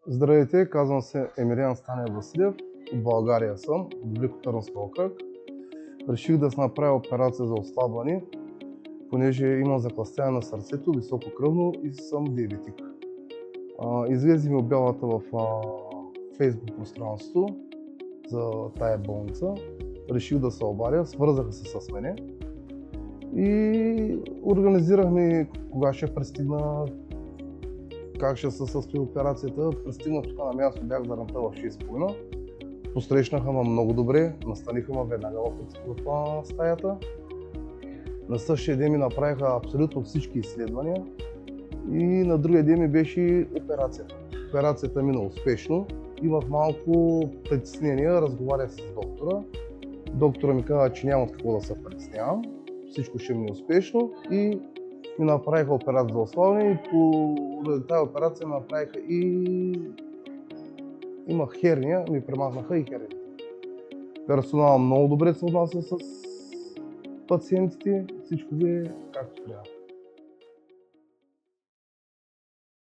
Здравейте, казвам се Емилиан Станев Василев, от България съм, от Великотърновски окръг. Реших да се направя операция за отслабване, понеже имам затлъстяване на сърцето, високо кръвно и съм диабетик. Излезе ми обявата в Facebook пространството за тая болница. Реших да се обадя, свързаха се с мене и организирахме кога ще пристигна, как ще се състои операцията. Пристигнах тук на място, бях заранта в 6:30. Посрещнаха ме много добре, настаниха ме веднага в стаята. На същия ден ми направиха абсолютно всички изследвания и на другия ден ми беше операцията. Операцията мина успешно. Имах малко притеснения, разговарях с доктора. Доктора ми каза, че няма от какво да се притеснявам. Всичко ще ми е успешно и ми направиха операция за отслабване и по тази операция ми направиха имах херния, ми премахнаха и херния. Персонал много добре се отнася с пациентите, всичко ви е както трябва.